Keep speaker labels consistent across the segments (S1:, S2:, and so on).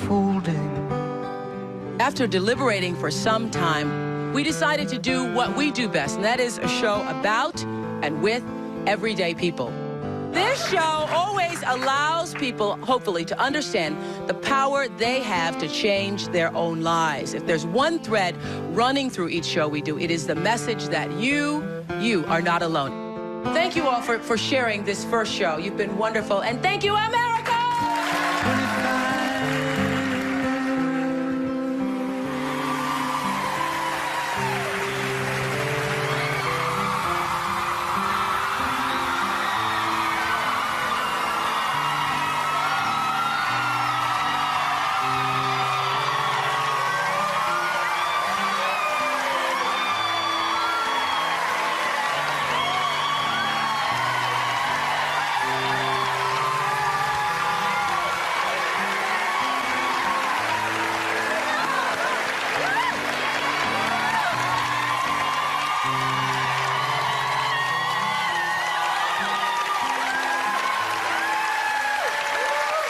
S1: unfolding.
S2: After deliberating for some time, we decided to do what we do best, and that is a show about and with everyday people. This show always allows people, hopefully, to understand the power they have to change their own lives. If there's one thread running through each show we do, it is the message that you are not alone. Thank you all for sharing this first show. You've been wonderful, and thank you, America!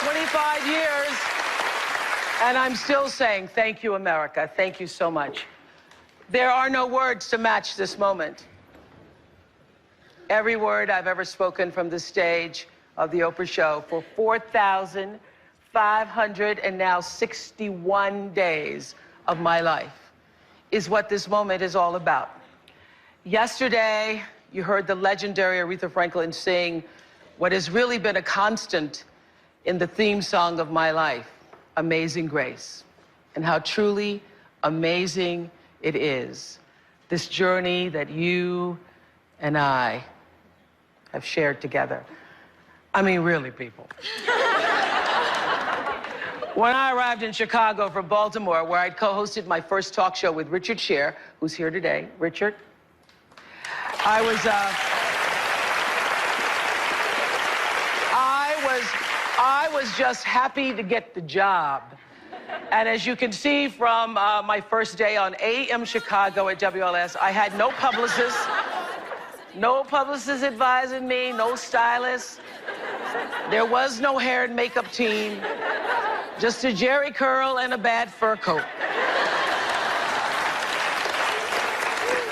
S1: 25.
S2: 25 years, and I'm still saying thank you, America. Thank you so much. There are no words to match this moment. Every word I've ever spoken from the stage of the Oprah Show for 4,561 days of my life is what this moment is all about. Yesterday, you heard the legendary Aretha Franklin sing what has really been a constant in the theme song of my life, Amazing Grace, and how truly amazing it is, this journey that you and I have shared together. I mean, really, people. When I arrived in Chicago from Baltimore, where I'd co-hosted my first talk show with Richard Scher, who's here today. Richard? I was just happy to get the job. And as you can see from my first day on AM Chicago at WLS, I had no publicist advising me, no stylist. There was no hair and makeup team, just a jerry curl and a bad fur coat.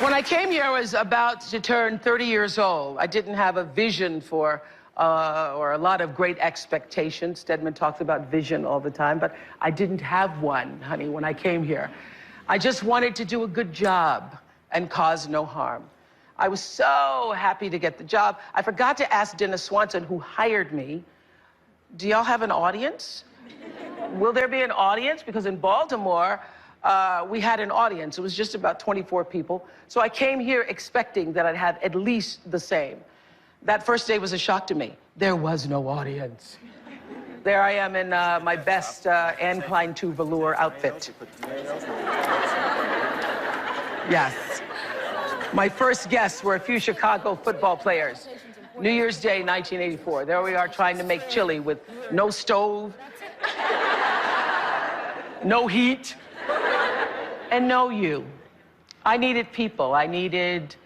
S2: When I came here, I was about to turn 30 years old. I didn't have a vision for or a lot of great expectations. Stedman talks about vision all the time, but I didn't have one, honey, when I came here. I just wanted to do a good job and cause no harm. I was so happy to get the job. I forgot to ask Dennis Swanson, who hired me, do y'all have an audience? Will there be an audience? Because in Baltimore, we had an audience. It was just about 24 people. So I came here expecting that I'd have at least the same. That first day was a shock to me. There was no audience. There I am in my best Anne Klein 2 velour outfit. Yes. My first guests were a few Chicago football players. New Year's Day, 1984. There we are trying to make chili with no stove, no heat, and no you. I needed people. I needed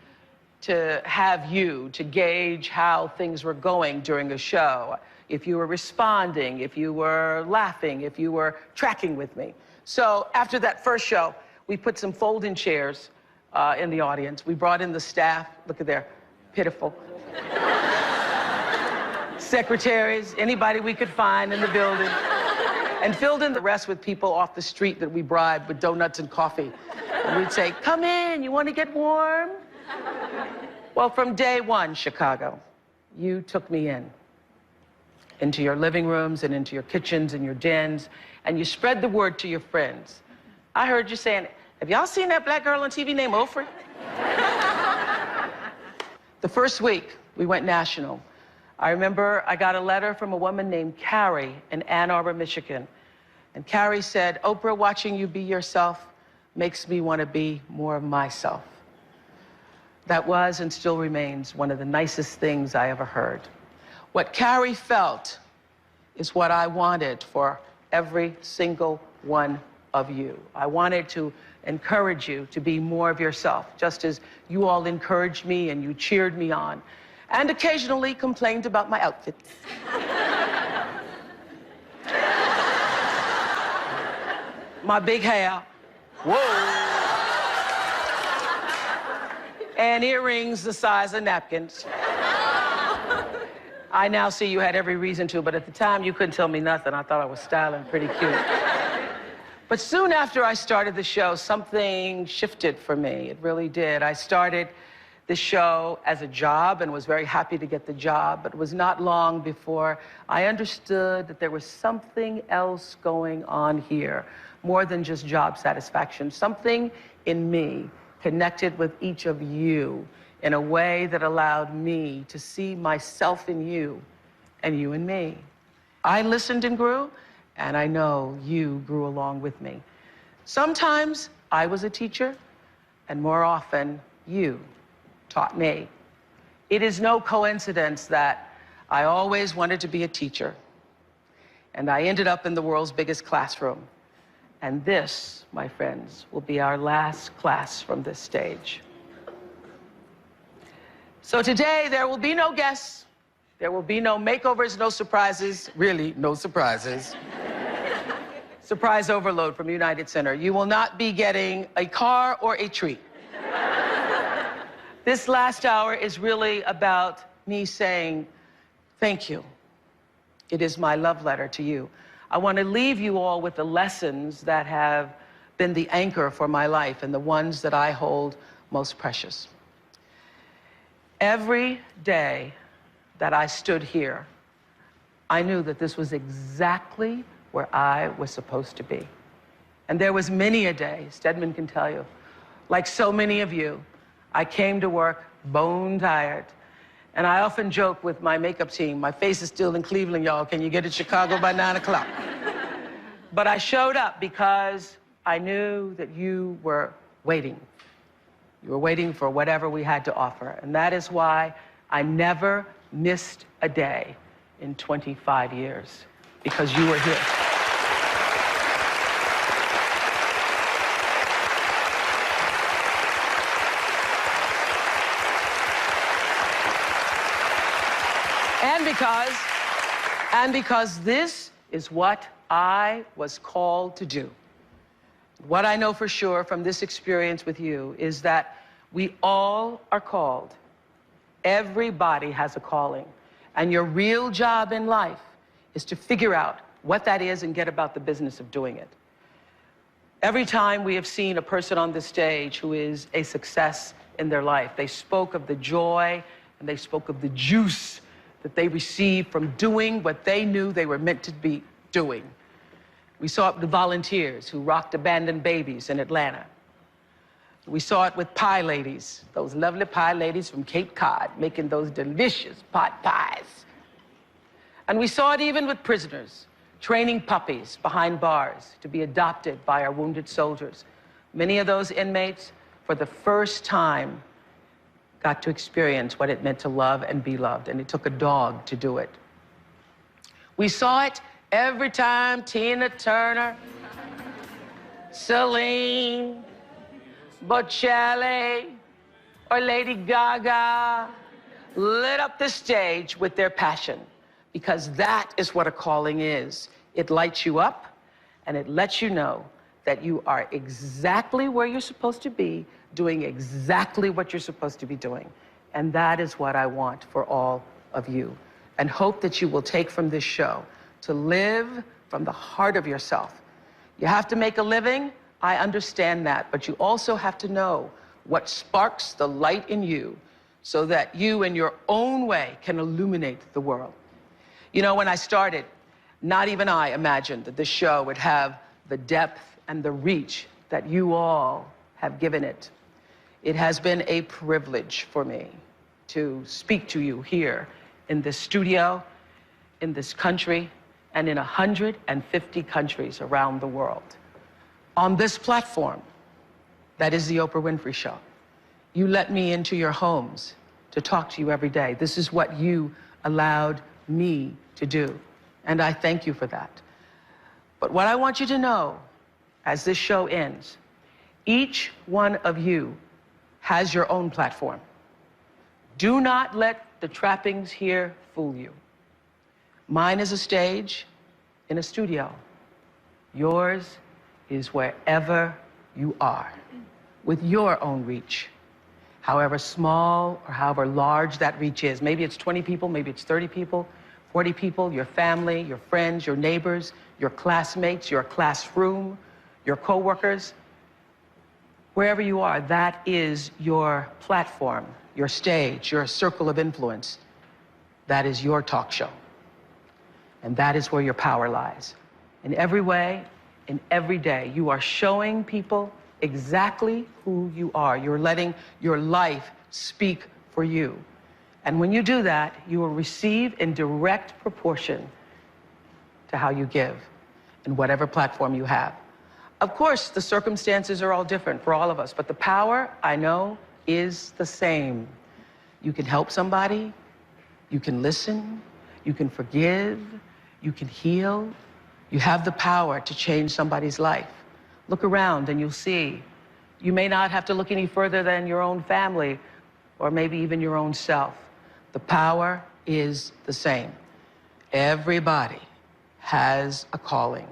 S2: to have you to gauge how things were going during a show, if you were responding, if you were laughing, if you were tracking with me. So after that first show, we put some folding chairs in the audience. We brought in the staff. Look at their pitiful secretaries, anybody we could find in the building, and filled in the rest with people off the street that we bribed with donuts and coffee. And we'd say, come in, you want to get warm? Well, from day one, Chicago, you took me into your living rooms and into your kitchens and your dens, and you spread the word to your friends. I heard you saying, have y'all seen that black girl on TV named Oprah? The first week, we went national. I remember I got a letter from a woman named Carrie in Ann Arbor, Michigan. And Carrie said, Oprah, watching you be yourself makes me want to be more of myself. That was and still remains one of the nicest things I ever heard. What Carrie felt is what I wanted for every single one of you. I wanted to encourage you to be more of yourself, just as you all encouraged me and you cheered me on, and occasionally complained about my outfits. my big hair, whoa, and earrings the size of napkins. I now see you had every reason to, but at the time you couldn't tell me nothing. I thought I was styling pretty cute. But soon after I started the show, something shifted for me. It really did. I started the show as a job and was very happy to get the job, but it was not long before I understood that there was something else going on here, more than just job satisfaction. Something in me connected with each of you in a way that allowed me to see myself in you and you in me. I listened and grew, and I know you grew along with me. Sometimes I was a teacher, and more often you taught me. It is no coincidence that I always wanted to be a teacher, and I ended up in the world's biggest classroom. And this, my friends, will be our last class from this stage. So today, there will be no guests, there will be no makeovers, no surprises, really, no surprises. Surprise overload from United Center. You will not be getting a car or a treat. This last hour is really about me saying thank you. It is my love letter to you. I want to leave you all with the lessons that have been the anchor for my life and the ones that I hold most precious. Every day that I stood here, I knew that this was exactly where I was supposed to be. And there was many a day, Stedman can tell you, like so many of you, I came to work bone tired. And I often joke with my makeup team, my face is still in Cleveland, y'all. Can you get to Chicago by 9 o'clock? But I showed up because I knew that you were waiting. You were waiting for whatever we had to offer. And that is why I never missed a day in 25 years, because you were here. And because this is what I was called to do. What I know for sure from this experience with you is that we all are called. Everybody has a calling. And your real job in life is to figure out what that is and get about the business of doing it. Every time we have seen a person on this stage who is a success in their life, they spoke of the joy and they spoke of the juice that they received from doing what they knew they were meant to be doing. We saw it with the volunteers who rocked abandoned babies in Atlanta. We saw it with pie ladies, those lovely pie ladies from Cape Cod making those delicious pot pies. And we saw it even with prisoners, training puppies behind bars to be adopted by our wounded soldiers. Many of those inmates, for the first time, got to experience what it meant to love and be loved, and it took a dog to do it. We saw it every time Tina Turner, Celine, Bocelli, or Lady Gaga lit up the stage with their passion, because that is what a calling is. It lights you up, and it lets you know that you are exactly where you're supposed to be, doing exactly what you're supposed to be doing. And that is what I want for all of you. And hope that you will take from this show to live from the heart of yourself. You have to make a living, I understand that, but you also have to know what sparks the light in you so that you in your own way can illuminate the world. You know, when I started, not even I imagined that this show would have the depth and the reach that you all have given it. It has been a privilege for me to speak to you here in this studio, in this country, and in 150 countries around the world. On this platform, that is the Oprah Winfrey Show. You let me into your homes to talk to you every day. This is what you allowed me to do, and I thank you for that. But what I want you to know, as this show ends, each one of you has your own platform. Do not let the trappings here fool you. Mine is a stage in a studio. Yours is wherever you are, with your own reach, however small or however large that reach is. Maybe it's 20 people, maybe it's 30 people, 40 people, your family, your friends, your neighbors, your classmates, your classroom, your coworkers. Wherever you are, that is your platform, your stage, your circle of influence. That is your talk show. And that is where your power lies. In every way, in every day, you are showing people exactly who you are. You're letting your life speak for you. And when you do that, you will receive in direct proportion to how you give in whatever platform you have. Of course, the circumstances are all different for all of us, but the power, I know, is the same. You can help somebody, you can listen, you can forgive, you can heal. You have the power to change somebody's life. Look around and you'll see. You may not have to look any further than your own family or maybe even your own self. The power is the same. Everybody has a calling.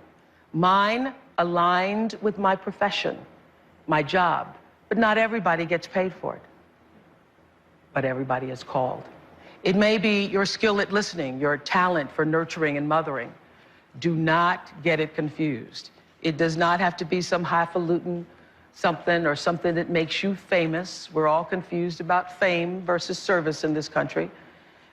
S2: Mine aligned with my profession, my job, but not everybody gets paid for it. But everybody is called. It may be your skill at listening, your talent for nurturing and mothering. Do not get it confused. It does not have to be some highfalutin something or something that makes you famous. We're all confused about fame versus service in this country.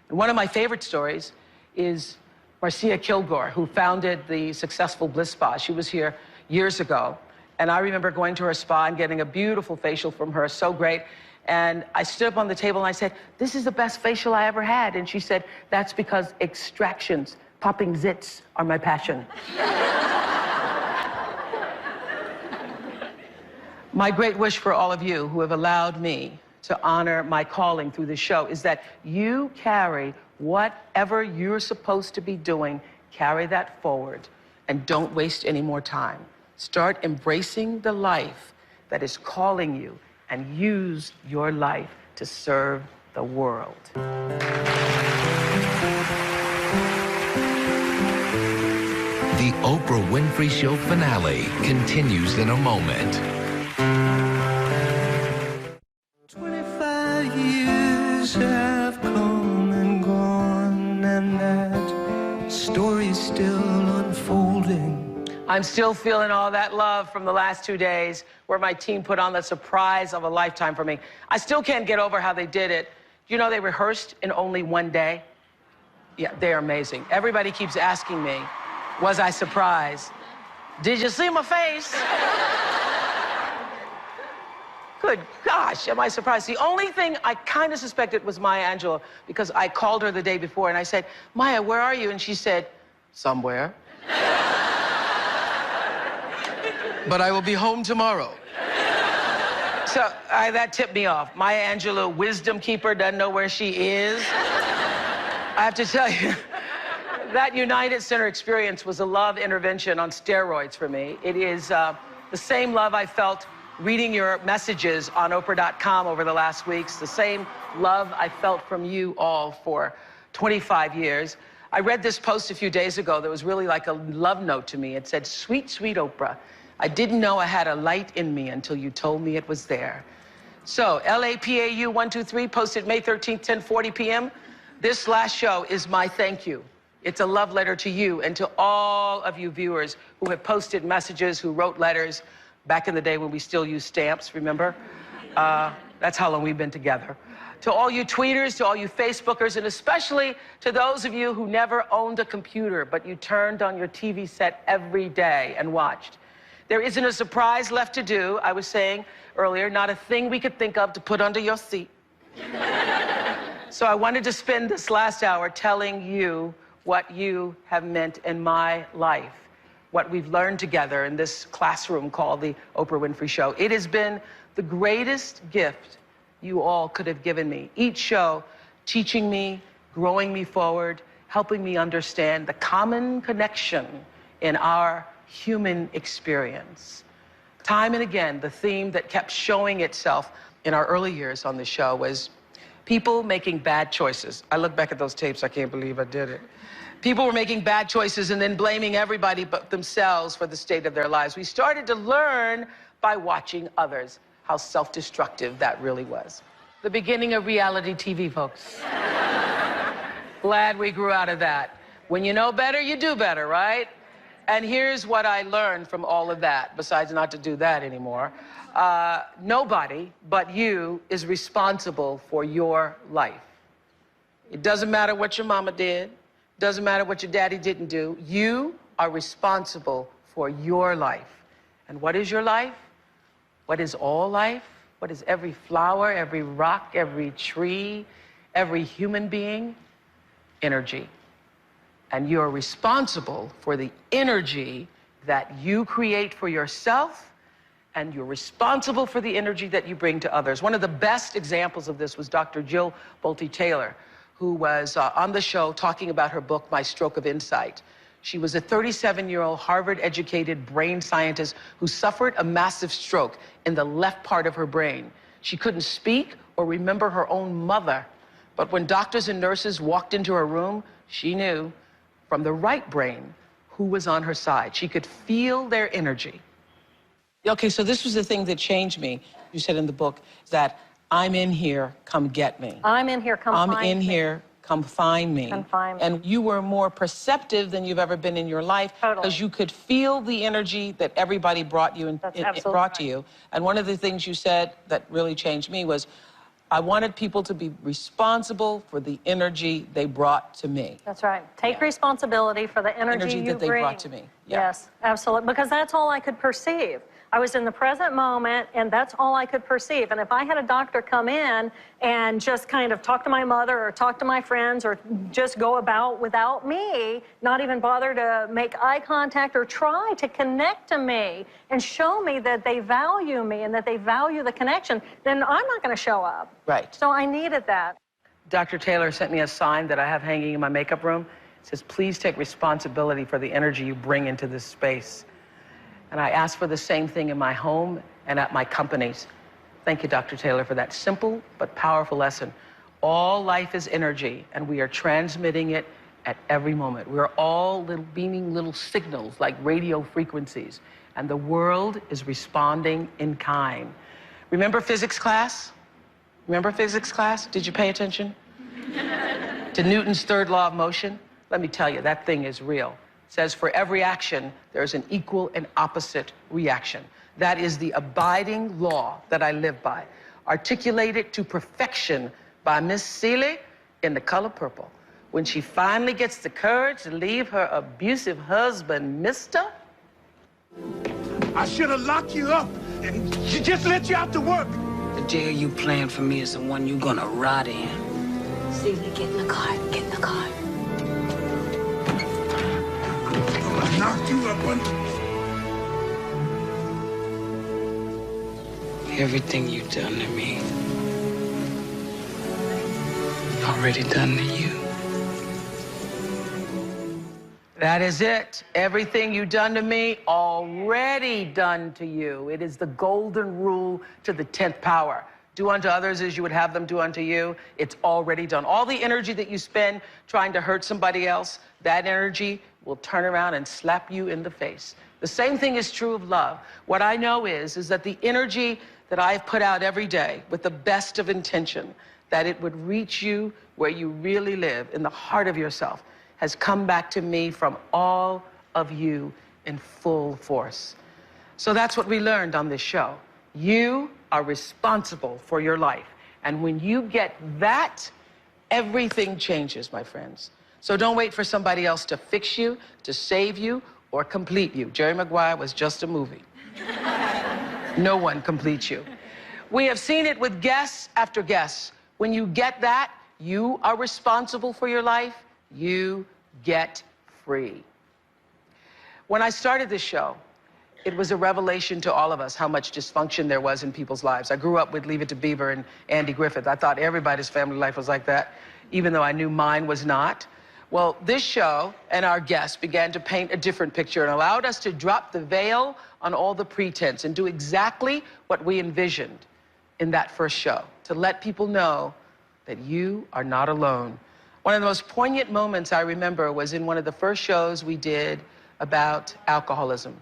S2: And one of my favorite stories is Marcia Kilgore, who founded the successful Bliss Spa. She was here years ago, and I remember going to her spa and getting a beautiful facial from her, so great. And I stood up on the table and I said, "This is the best facial I ever had." And she said, "That's because extractions, popping zits, are my passion." My great wish for all of you who have allowed me to honor my calling through this show is that you carry whatever you're supposed to be doing, carry that forward, and don't waste any more time. Start embracing the life that is calling you and use your life to serve the world.
S3: The Oprah Winfrey Show finale continues in a moment.
S1: 25 years have come and gone, and that story's still unfolding.
S2: I'm still feeling all that love from the last 2 days where my team put on the surprise of a lifetime for me. I still can't get over how they did it. You know, they rehearsed in only one day. Yeah, they're amazing. Everybody keeps asking me, was I surprised? Did you see my face? Good gosh, am I surprised? The only thing I kind of suspected was Maya Angelou, because I called her the day before and I said, "Maya, where are you?" And she said, "Somewhere. But I will be home tomorrow." So that tipped me off. Maya Angelou, wisdom keeper, doesn't know where she is. I have to tell you, that United Center experience was a love intervention on steroids for me. It is the same love I felt reading your messages on Oprah.com over the last weeks, the same love I felt from you all for 25 years. I read this post a few days ago that was really like a love note to me. It said, "Sweet, sweet Oprah, I didn't know I had a light in me until you told me it was there." So, LAPAU123 posted May 13th, 10:40 p.m. This last show is my thank you. It's a love letter to you and to all of you viewers who have posted messages, who wrote letters back in the day when we still used stamps, remember? That's how long we've been together. To all you tweeters, to all you Facebookers, and especially to those of you who never owned a computer, but you turned on your TV set every day and watched. There isn't a surprise left to do, I was saying earlier, not a thing we could think of to put under your seat. So I wanted to spend this last hour telling you what you have meant in my life, what we've learned together in this classroom called the Oprah Winfrey Show. It has been the greatest gift you all could have given me. Each show teaching me, growing me forward, helping me understand the common connection in our human experience. Time and again, the theme that kept showing itself in our early years on the show was people making bad choices. I look back at those tapes, I can't believe I did it. People were making bad choices and then blaming everybody but themselves for the state of their lives. We started to learn by watching others how self-destructive that really was. The beginning of reality TV, folks. Glad we grew out of that. When you know better, you do better, right? And here's what I learned from all of that, besides not to do that anymore. Nobody but you is responsible for your life. It doesn't matter what your mama did. Doesn't matter what your daddy didn't do. You are responsible for your life. And what is your life? What is all life? What is every flower, every rock, every tree, every human being? Energy. And you're responsible for the energy that you create for yourself, and you're responsible for the energy that you bring to others. One of the best examples of this was Dr. Jill Bolte Taylor, who was on the show talking about her book, My Stroke of Insight. She was a 37-year-old Harvard-educated brain scientist who suffered a massive stroke in the left part of her brain. She couldn't speak or remember her own mother. But when doctors and nurses walked into her room, she knew from the right brain who was on her side. She could feel their energy. Okay, so this was the thing that changed me. You said in the book that I'm in here, come get me.
S4: I'm in here, come find me.
S2: I'm in here, come find me.
S4: Come find me.
S2: And you were more perceptive than you've ever been in your life.
S4: Totally.
S2: Because you could feel the energy that everybody brought you and brought to you. And one of the things you said that really changed me was, I wanted people to be responsible for the energy they brought to me.
S4: That's right. Take responsibility for the energy you
S2: that they
S4: bring.
S2: brought to me. Yeah.
S4: Yes, absolutely. Because that's all I could perceive. I was in the present moment, and that's all I could perceive. And if I had a doctor come in and just kind of talk to my mother or talk to my friends or just go about without me, not even bother to make eye contact or try to connect to me and show me that they value me and that they value the connection, then I'm not going to show up.
S2: Right.
S4: So I needed that.
S2: Dr. Taylor sent me a sign that I have hanging in my makeup room. It says, please take responsibility for the energy you bring into this space. And I ask for the same thing in my home and at my companies. Thank you, Dr. Taylor, for that simple but powerful lesson. All life is energy, and we are transmitting it at every moment. We're all beaming little signals like radio frequencies, and the world is responding in kind. Remember physics class? Remember physics class? Did you pay attention to Newton's third law of motion? Let me tell you, that thing is real. It says for every action, there's an equal and opposite reaction. That is the abiding law that I live by, articulated to perfection by Miss Seeley in The Color Purple. When she finally gets the courage to leave her abusive husband, Mister.
S5: I should have locked you up and just let you out to work.
S6: The jail you planned for me is the one you're gonna rot in.
S7: Celia, get in the car. Get in the car.
S5: I knocked you up on...
S6: Everything you've done to me, already done to you.
S2: That is it. Everything you've done to me, already done to you. It is the golden rule to the 10th power. Do unto others as you would have them do unto you. It's already done. All the energy that you spend trying to hurt somebody else, that energy will turn around and slap you in the face. The same thing is true of love. What I know is that the energy that I've put out every day with the best of intention, that it would reach you where you really live, in the heart of yourself, has come back to me from all of you in full force. So that's what we learned on this show. You are responsible for your life. And when you get that, everything changes, my friends. So don't wait for somebody else to fix you, to save you, or complete you. Jerry Maguire was just a movie. No one completes you. We have seen it with guests after guests. When you get that, you are responsible for your life, you get free. When I started this show, it was a revelation to all of us how much dysfunction there was in people's lives. I grew up with Leave It to Beaver and Andy Griffith. I thought everybody's family life was like that, even though I knew mine was not. Well, this show and our guests began to paint a different picture and allowed us to drop the veil on all the pretense and do exactly what we envisioned in that first show, to let people know that you are not alone. One of the most poignant moments I remember was in one of the first shows we did about alcoholism.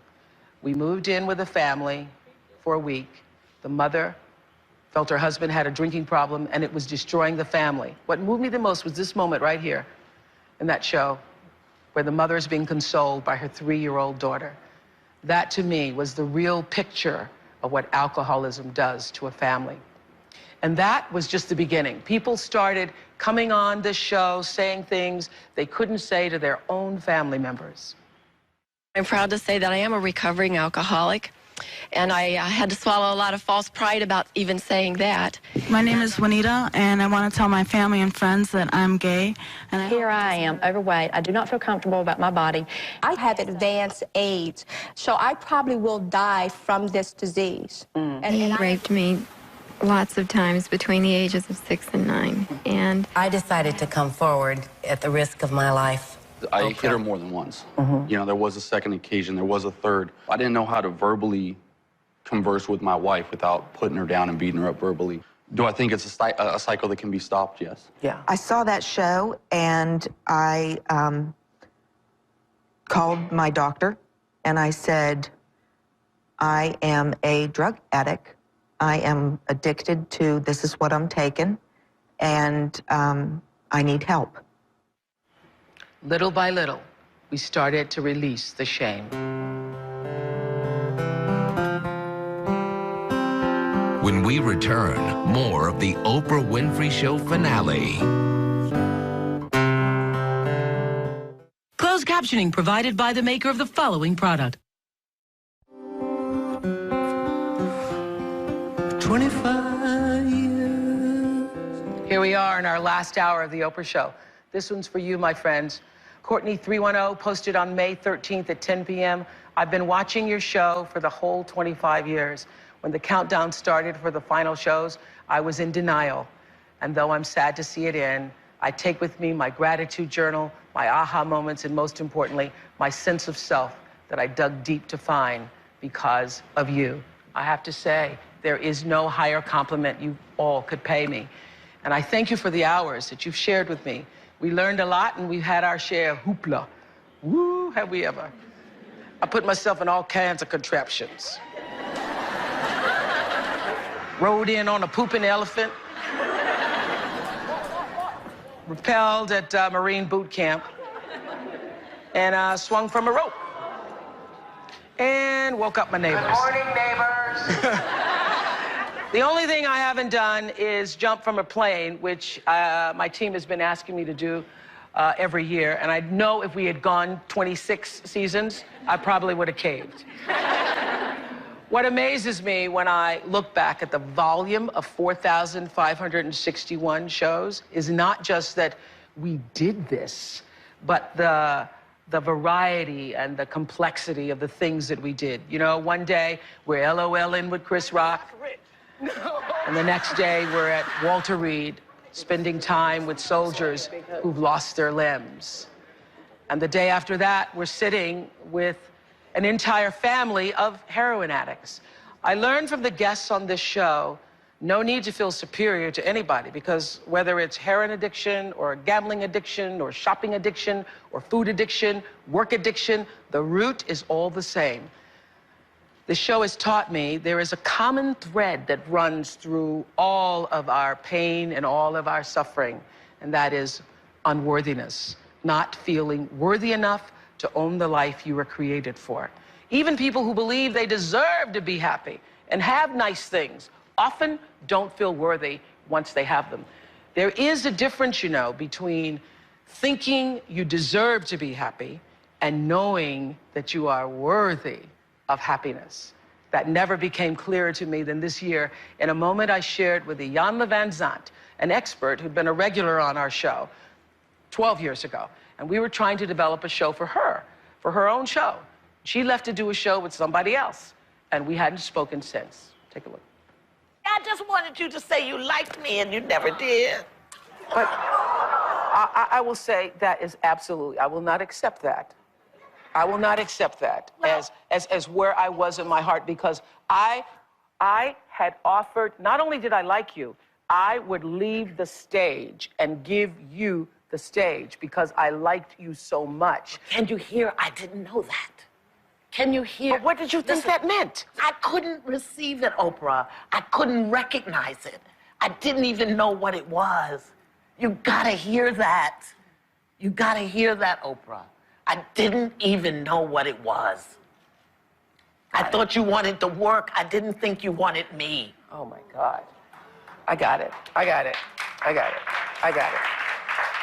S2: We moved in with a family for a week. The mother felt her husband had a drinking problem and it was destroying the family. What moved me the most was this moment right here in that show where the mother is being consoled by her 3-year-old daughter. That to me was the real picture of what alcoholism does to a family. And that was just the beginning. People started coming on this show saying things they couldn't say to their own family members.
S8: I'm proud to say that I am a recovering alcoholic, and I had to swallow a lot of false pride about even saying that.
S9: My name is Juanita, and I want to tell my family and friends that I'm gay. And
S10: Here I am, overweight. I do not feel comfortable about my body.
S11: I have advanced AIDS, so I probably will die from this disease.
S12: He raped me lots of times between the ages of 6 and 9. And
S13: I decided to come forward at the risk of my life.
S14: I hit her more than once. You know, there was a second occasion, there was a third. I didn't know how to verbally converse with my wife without putting her down and beating her up verbally. Do I think it's a cycle that can be stopped? Yes.
S2: Yeah.
S15: I saw that show and I called my doctor and I said, I am a drug addict. I am addicted to this is what I'm taking, and I need help.
S2: Little by little, we started to release the shame.
S3: When we return, more of the Oprah Winfrey Show finale.
S16: Closed captioning provided by the maker of the following product.
S1: 25 years.
S2: Here we are in our last hour of the Oprah Show. This one's for you, my friends. Courtney 310 posted on May 13th at 10 p.m. I've been watching your show for the whole 25 years. When the countdown started for the final shows, I was in denial. And though I'm sad to see it end, I take with me my gratitude journal, my aha moments, and most importantly, my sense of self that I dug deep to find because of you. I have to say, there is no higher compliment you all could pay me. And I thank you for the hours that you've shared with me. We learned a lot and we've had our share of hoopla. Woo, have we ever. I put myself in all kinds of contraptions. Rode in on a pooping elephant. Rappelled at Marine boot camp. And swung from a rope. And woke up my neighbors. Good morning, neighbors. The only thing I haven't done is jump from a plane, which my team has been asking me to do every year. And I know if we had gone 26 seasons, I probably would have caved. What amazes me when I look back at the volume of 4,561 shows is not just that we did this, but the variety and the complexity of the things that we did. You know, one day we're LOLing with Chris Rock. And the next day, we're at Walter Reed, spending time with soldiers who've lost their limbs. And the day after that, we're sitting with an entire family of heroin addicts. I learned from the guests on this show, no need to feel superior to anybody, because whether it's heroin addiction or gambling addiction or shopping addiction or food addiction, work addiction, the root is all the same. The show has taught me there is a common thread that runs through all of our pain and all of our suffering, and that is unworthiness, not feeling worthy enough to own the life you were created for. Even people who believe they deserve to be happy and have nice things often don't feel worthy once they have them. There is a difference, you know, between thinking you deserve to be happy and knowing that you are worthy of happiness. That never became clearer to me than this year in a moment I shared with Iyanla Vanzant, an expert who'd been a regular on our show 12 years ago. And we were trying to develop a show for her own show. She left to do a show with somebody else, and we hadn't spoken since. Take a look.
S17: I just wanted you to say you liked me, and you never did.
S2: But I will say that is absolutely, I will not accept that. I will not accept that as where I was in my heart, because I had offered, not only did I like you, I would leave the stage and give you the stage because I liked you so much.
S17: Can you hear? I didn't know that. Can you hear?
S2: But what did you think that meant?
S17: I couldn't receive it, Oprah. I couldn't recognize it. I didn't even know what it was. You gotta hear that. You gotta hear that, Oprah. I didn't even know what it was. I thought you wanted the work. I didn't think you wanted me.
S2: Oh my God. I got it. I got it. I got it. I got it.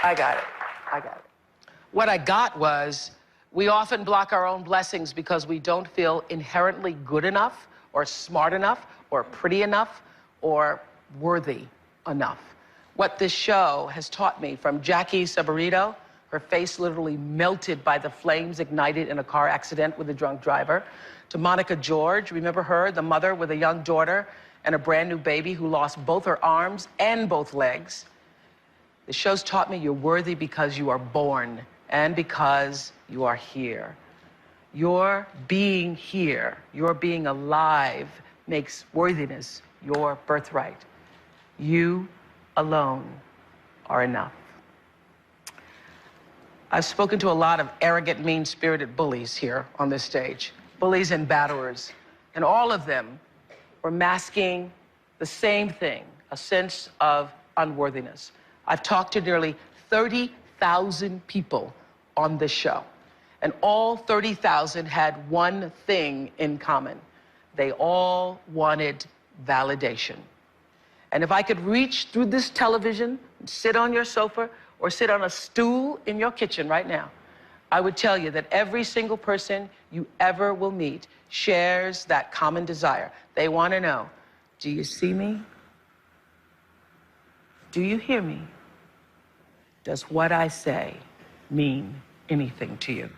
S2: I got it. I got it. What I got was, we often block our own blessings because we don't feel inherently good enough, or smart enough, or pretty enough, or worthy enough. What this show has taught me, from Jackie Sabarito, her face literally melted by the flames ignited in a car accident with a drunk driver, to Monica George, remember her, the mother with a young daughter and a brand new baby who lost both her arms and both legs. The show's taught me you're worthy because you are born and because you are here. Your being here, your being alive, makes worthiness your birthright. You alone are enough. I've spoken to a lot of arrogant, mean-spirited bullies here on this stage, bullies and batterers, and all of them were masking the same thing, a sense of unworthiness. I've talked to nearly 30,000 people on this show, and all 30,000 had one thing in common. They all wanted validation. And if I could reach through this television, sit on your sofa, or sit on a stool in your kitchen right now, I would tell you that every single person you ever will meet shares that common desire. They want to know, do you see me? Do you hear me? Does what I say mean anything to you?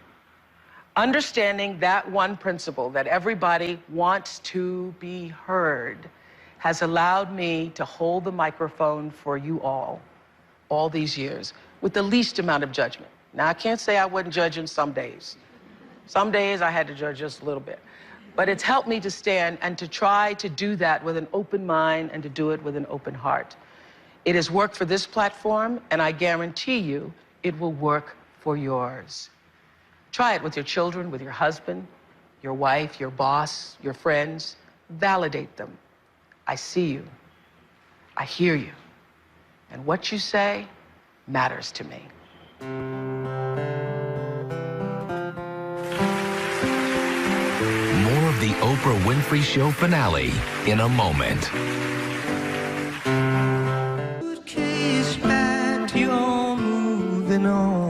S2: Understanding that one principle, that everybody wants to be heard, has allowed me to hold the microphone for you all these years with the least amount of judgment. Now, I can't say I wasn't judging some days. Some days I had to judge just a little bit. But it's helped me to stand and to try to do that with an open mind and to do it with an open heart. It has worked for this platform, and I guarantee you it will work for yours. Try it with your children, with your husband, your wife, your boss, your friends. Validate them. I see you. I hear you. And what you say matters to me.
S3: More of the Oprah Winfrey Show finale in a moment.
S1: Suitcase packed, you're moving on.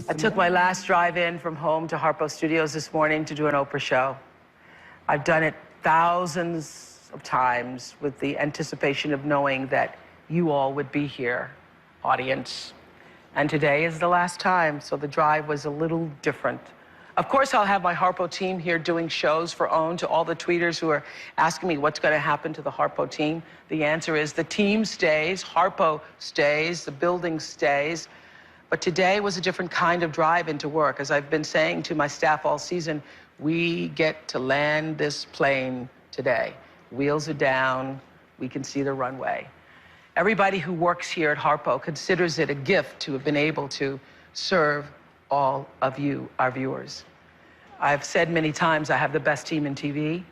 S2: I took my last drive-in from home to Harpo Studios this morning to do an Oprah show. I've done it thousands of times with the anticipation of knowing that you all would be here, audience. And today is the last time, so the drive was a little different. Of course, I'll have my Harpo team here doing shows for OWN. To all the tweeters who are asking me what's going to happen to the Harpo team, the answer is the team stays, Harpo stays, the building stays. But today was a different kind of drive into work. As I've been saying to my staff all season, we get to land this plane today. Wheels are down, we can see the runway. Everybody who works here at Harpo considers it a gift to have been able to serve all of you, our viewers. I've said many times I have the best team in TV,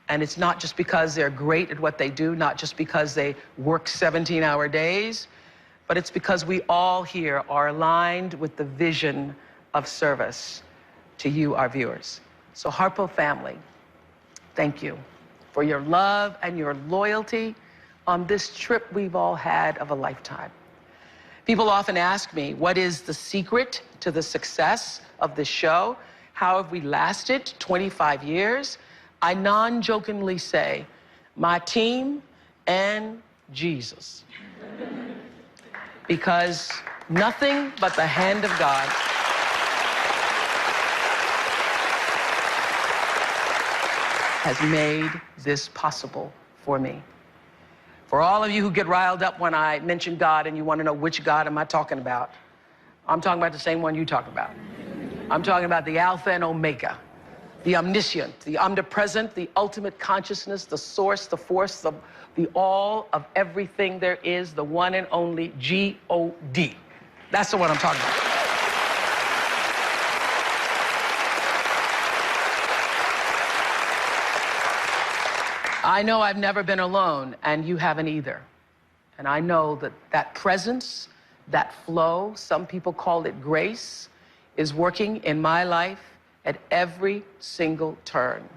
S2: and it's not just because they're great at what they do, not just because they work 17-hour days, but it's because we all here are aligned with the vision of service to you, our viewers. So Harpo family, thank you for your love and your loyalty on this trip we've all had of a lifetime. People often ask me, what is the secret to the success of this show? How have we lasted 25 years? I non-jokingly say, my team and Jesus. Because nothing but the hand of God has made this possible for me. For all of you who get riled up when I mention God and you want to know which God am I talking about, I'm talking about the same one you talk about. I'm talking about the Alpha and Omega, the omniscient, the omnipresent, the ultimate consciousness, the source, the force, the all of everything there is, the one and only G-O-D. That's the one I'm talking about. I know I've never been alone, and you haven't either. And I know that that presence, that flow, some people call it grace, is working in my life at every single turn.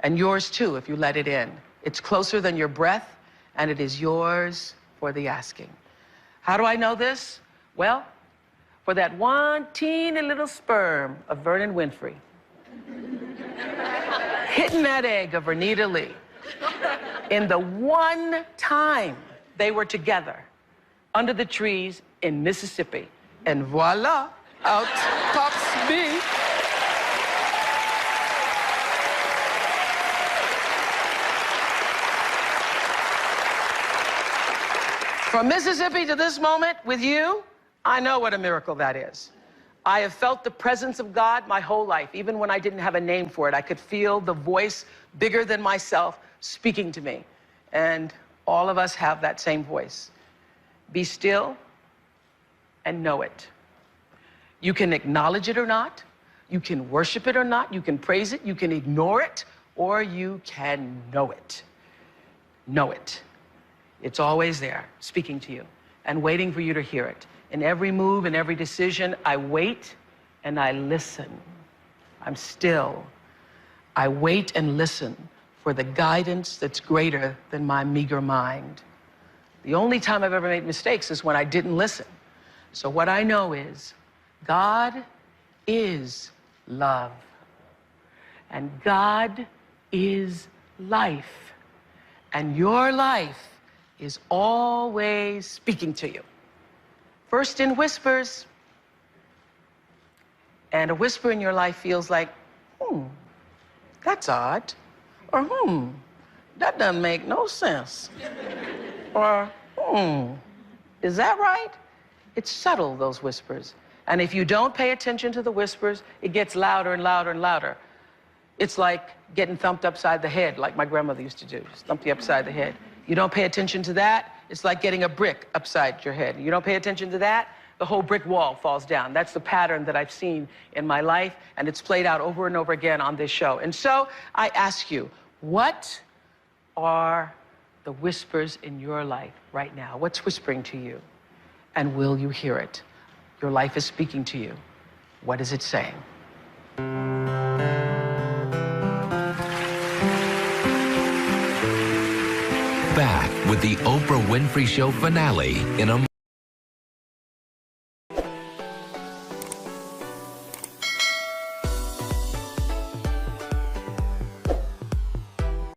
S2: And yours too, if you let it in. It's closer than your breath, and it is yours for the asking. How do I know this? Well, for that one teeny little sperm of Vernon Winfrey, hitting that egg of Vernita Lee, in the one time they were together under the trees in Mississippi, and voila, out pops me. From Mississippi to this moment with you, I know what a miracle that is. I have felt the presence of God my whole life. Even when I didn't have a name for it, I could feel the voice bigger than myself speaking to me. And all of us have that same voice. Be still and know it. You can acknowledge it or not. You can worship it or not. You can praise it. You can ignore it, or you can know it. Know it. It's always there, speaking to you and waiting for you to hear it. In every move, in every decision, I wait and I listen. I'm still. I wait and listen for the guidance that's greater than my meager mind. The only time I've ever made mistakes is when I didn't listen. So what I know is God is love, and God is life, and your life is always speaking to you. First in whispers, and a whisper in your life feels like, that's odd, or that doesn't make no sense, or is that right? It's subtle, those whispers. And if you don't pay attention to the whispers, it gets louder and louder and louder. It's like getting thumped upside the head, like my grandmother used to do, just thump you upside the head. You don't pay attention to that, it's like getting a brick upside your head. You don't pay attention to that, the whole brick wall falls down. That's the pattern that I've seen in my life, and it's played out over and over again on this show. And so I ask you, what are the whispers in your life right now? What's whispering to you? And will you hear it? Your life is speaking to you. What is it saying?
S3: Back with the Oprah Winfrey Show finale in a